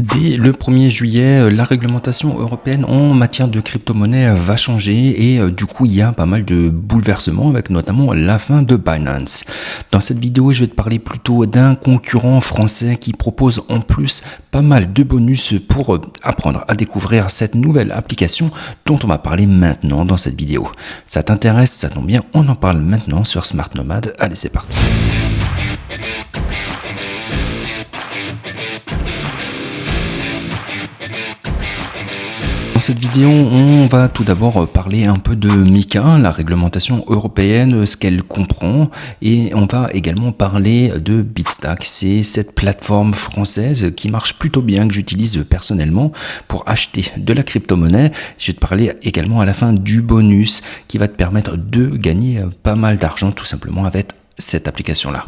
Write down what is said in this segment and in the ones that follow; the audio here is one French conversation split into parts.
Dès le 1er juillet, la réglementation européenne en matière de crypto-monnaie va changer et du coup il y a pas mal de bouleversements avec notamment la fin de Binance. Dans cette vidéo, je vais te parler plutôt d'un concurrent français qui propose en plus pas mal de bonus pour apprendre à découvrir cette nouvelle application dont on va parler maintenant dans cette vidéo. Ça t'intéresse, ça tombe bien, on en parle maintenant sur Smart Nomad. Allez, c'est parti. Dans cette vidéo, on va tout d'abord parler un peu de MiCA, la réglementation européenne, ce qu'elle comprend, et on va également parler de Bitstack. C'est cette plateforme française qui marche plutôt bien, que j'utilise personnellement pour acheter de la crypto-monnaie. Je vais te parler également à la fin du bonus qui va te permettre de gagner pas mal d'argent tout simplement avec cette application-là.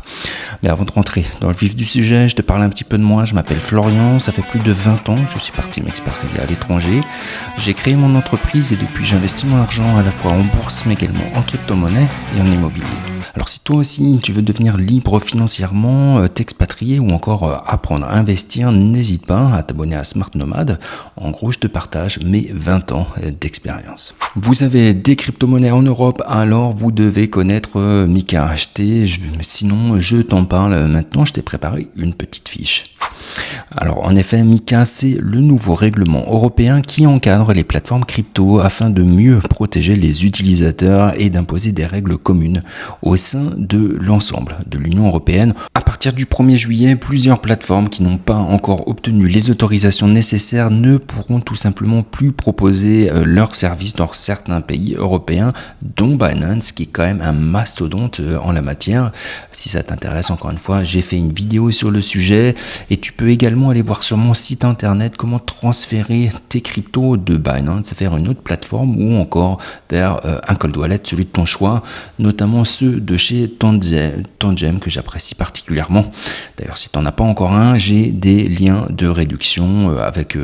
Mais avant de rentrer dans le vif du sujet, je te parle un petit peu de moi. Je m'appelle Florian, ça fait plus de 20 ans que je suis parti m'expatrier à l'étranger. J'ai créé mon entreprise et depuis j'investis mon argent à la fois en bourse mais également en crypto-monnaie et en immobilier. Alors si toi aussi tu veux devenir libre financièrement, t'expatrier ou encore apprendre à investir, n'hésite pas à t'abonner à Smart Nomad. En gros, je te partage mes 20 ans d'expérience. Vous avez des crypto-monnaies en Europe, alors vous devez connaître MiCA. Sinon, je t'en parle maintenant, je t'ai préparé une petite fiche. Alors en effet, MiCA, c'est le nouveau règlement européen qui encadre les plateformes crypto afin de mieux protéger les utilisateurs et d'imposer des règles communes au sein de l'ensemble de l'Union européenne. À partir du 1er juillet, plusieurs plateformes qui n'ont pas encore obtenu les autorisations nécessaires ne pourront tout simplement plus proposer leurs services dans certains pays européens, dont Binance, qui est quand même un mastodonte en la matière. Si ça t'intéresse, encore une fois, j'ai fait une vidéo sur le sujet et tu peux également aller voir sur mon site internet comment transférer tes cryptos de Binance vers une autre plateforme ou encore vers un cold wallet, celui de ton choix, notamment ceux de chez Tangem que j'apprécie particulièrement. D'ailleurs, si tu n'en as pas encore un, j'ai des liens de réduction avec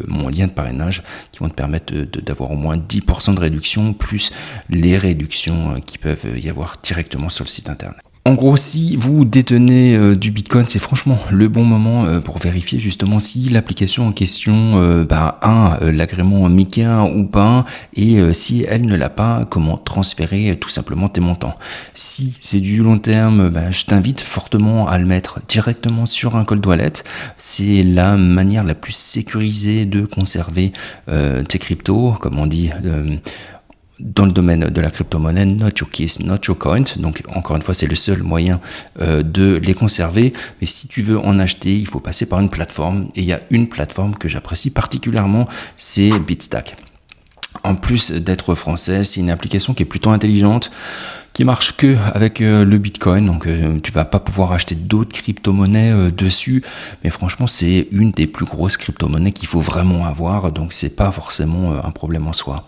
mon lien de parrainage qui vont te permettre d'avoir au moins 10% de réduction plus les réductions qui peuvent y avoir directement sur le site internet. En gros, si vous détenez du Bitcoin, c'est franchement le bon moment pour vérifier justement si l'application en question a l'agrément MiCA ou pas, et si elle ne l'a pas, comment transférer tout simplement tes montants. Si c'est du long terme, je t'invite fortement à le mettre directement sur un cold wallet. C'est la manière la plus sécurisée de conserver tes cryptos, comme on dit. Dans le domaine de la crypto-monnaie, not your keys, not your coins. Donc, encore une fois, c'est le seul moyen de les conserver. Mais si tu veux en acheter, il faut passer par une plateforme. Et il y a une plateforme que j'apprécie particulièrement, c'est Bitstack. En plus d'être français, c'est une application qui est plutôt intelligente, qui marche que avec le Bitcoin, donc tu vas pas pouvoir acheter d'autres crypto-monnaies dessus, mais franchement c'est une des plus grosses crypto-monnaies qu'il faut vraiment avoir, donc c'est pas forcément un problème en soi.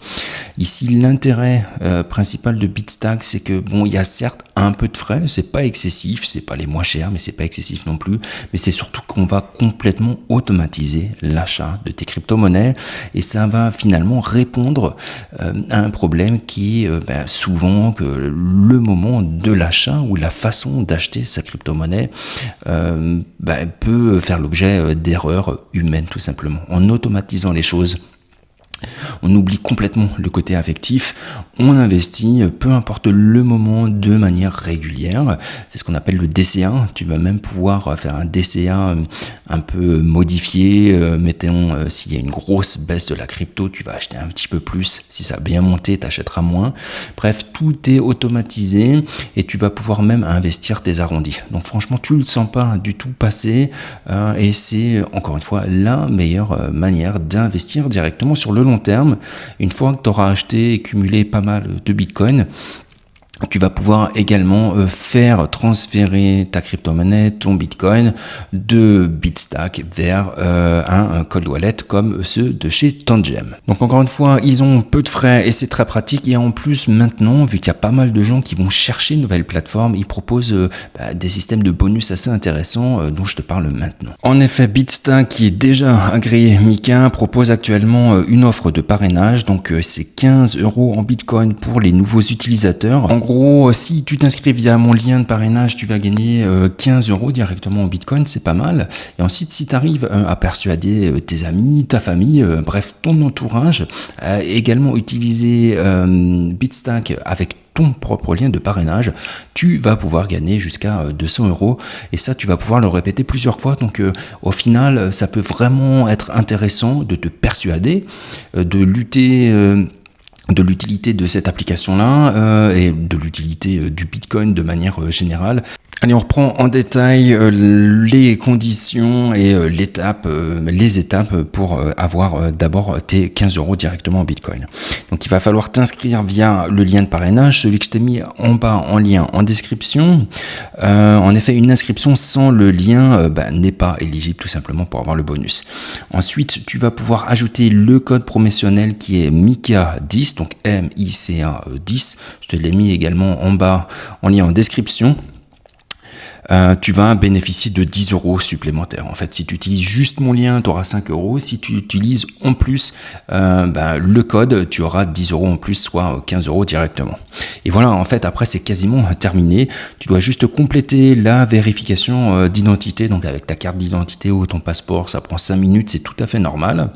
Ici l'intérêt principal de Bitstack, c'est que bon, il y a certes un peu de frais, c'est pas excessif, c'est pas les moins chers, mais c'est pas excessif non plus, mais c'est surtout qu'on va complètement automatiser l'achat de tes crypto-monnaies, et ça va finalement répondre à un problème qui est souvent que le moment de l'achat ou la façon d'acheter sa crypto-monnaie peut faire l'objet d'erreurs humaines tout simplement. En automatisant les choses, on oublie complètement le côté affectif, on investit, peu importe le moment, de manière régulière. C'est ce qu'on appelle le DCA. Tu vas même pouvoir faire un DCA un peu modifié. Mettons, s'il y a une grosse baisse de la crypto, tu vas acheter un petit peu plus. Si ça a bien monté, tu achèteras moins. Bref, tout est automatisé et tu vas pouvoir même investir tes arrondis. Donc franchement, tu ne le sens pas du tout passer et c'est encore une fois la meilleure manière d'investir directement sur le long terme. Une fois que tu auras acheté et cumulé pas mal de Bitcoin, tu vas pouvoir également faire transférer ta crypto-monnaie, ton Bitcoin, de Bitstack vers un cold wallet comme ceux de chez Tangem. Donc encore une fois, ils ont peu de frais et c'est très pratique. Et en plus, maintenant, vu qu'il y a pas mal de gens qui vont chercher une nouvelle plateforme, ils proposent des systèmes de bonus assez intéressants dont je te parle maintenant. En effet, Bitstack, qui est déjà agréé MiCA, propose actuellement une offre de parrainage. Donc c'est 15 € en Bitcoin pour les nouveaux utilisateurs. En gros, si tu t'inscris via mon lien de parrainage, tu vas gagner 15 euros directement en Bitcoin, c'est pas mal. Et ensuite, si tu arrives à persuader tes amis, ta famille, bref, ton entourage, à également utiliser Bitstack avec ton propre lien de parrainage, tu vas pouvoir gagner jusqu'à 200 euros. Et ça, tu vas pouvoir le répéter plusieurs fois. Donc, au final, ça peut vraiment être intéressant de te persuader, de lutter... de l'utilité de cette application-là et de l'utilité du Bitcoin de manière générale. Allez, on reprend en détail les conditions et les étapes pour avoir d'abord tes 15 euros directement en Bitcoin. Donc, il va falloir t'inscrire via le lien de parrainage, celui que je t'ai mis en bas en lien en description. En effet, une inscription sans le lien n'est pas éligible tout simplement pour avoir le bonus. Ensuite, tu vas pouvoir ajouter le code promotionnel qui est MICA10, donc MICA 10. Je te l'ai mis également en bas en lien en description. Tu vas bénéficier de 10 euros supplémentaires. En fait, si tu utilises juste mon lien, tu auras 5 euros. Si tu utilises en plus le code, tu auras 10 euros en plus, soit 15 euros directement. Et voilà, en fait, après, c'est quasiment terminé. Tu dois juste compléter la vérification d'identité, donc avec ta carte d'identité ou ton passeport. Ça prend 5 minutes, c'est tout à fait normal.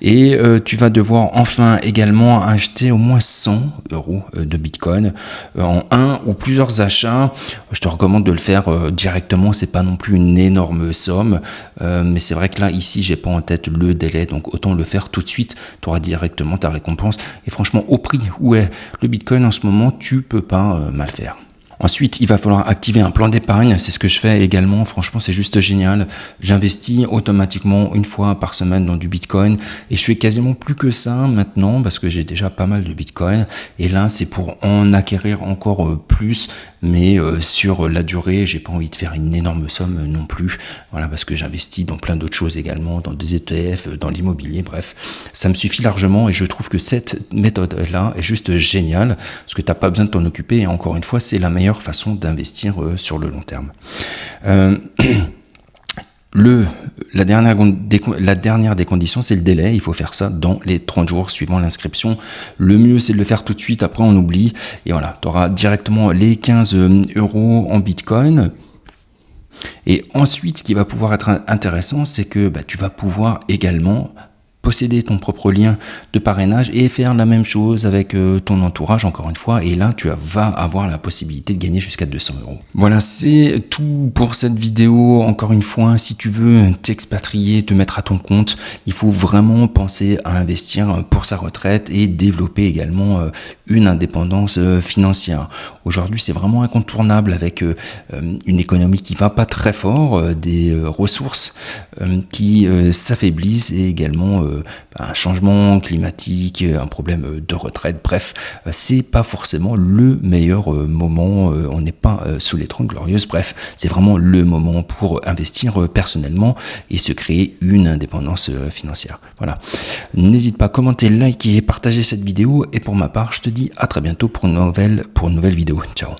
Et tu vas devoir enfin également acheter au moins 100 euros de Bitcoin en un ou plusieurs achats. Je te recommande de le faire directement, c'est pas non plus une énorme somme, mais c'est vrai que là, ici, j'ai pas en tête le délai, donc autant le faire tout de suite, tu auras directement ta récompense. Et franchement, au prix où est le Bitcoin en ce moment, tu peux pas mal faire. Ensuite, il va falloir activer un plan d'épargne, c'est ce que je fais également, franchement c'est juste génial. J'investis automatiquement une fois par semaine dans du Bitcoin et je fais quasiment plus que ça maintenant parce que j'ai déjà pas mal de Bitcoin et là c'est pour en acquérir encore plus, mais sur la durée, j'ai pas envie de faire une énorme somme non plus, voilà, parce que j'investis dans plein d'autres choses également, dans des ETF, dans l'immobilier, bref, ça me suffit largement et je trouve que cette méthode-là est juste géniale parce que t'as pas besoin de t'en occuper et encore une fois, c'est la meilleure façon d'investir sur le long terme. La dernière des conditions, c'est le délai. Il faut faire ça dans les 30 jours suivant l'inscription. Le mieux, c'est de le faire tout de suite. Après, on oublie. Et voilà, tu auras directement les 15 euros en Bitcoin. Et ensuite, ce qui va pouvoir être intéressant, c'est que tu vas pouvoir également posséder ton propre lien de parrainage et faire la même chose avec ton entourage encore une fois, et là tu vas avoir la possibilité de gagner jusqu'à 200 euros. Voilà, c'est tout pour cette vidéo. Encore une fois, si tu veux t'expatrier, te mettre à ton compte, il faut vraiment penser à investir pour sa retraite et développer également une indépendance financière. Aujourd'hui, c'est vraiment incontournable avec une économie qui va pas très fort, des ressources qui s'affaiblissent et également un changement climatique, un problème de retraite, bref, c'est pas forcément le meilleur moment, on n'est pas sous les 30 glorieuses, bref, c'est vraiment le moment pour investir personnellement et se créer une indépendance financière. Voilà, n'hésite pas à commenter, liker et partager cette vidéo, et pour ma part, je te dis à très bientôt pour une nouvelle vidéo. Ciao.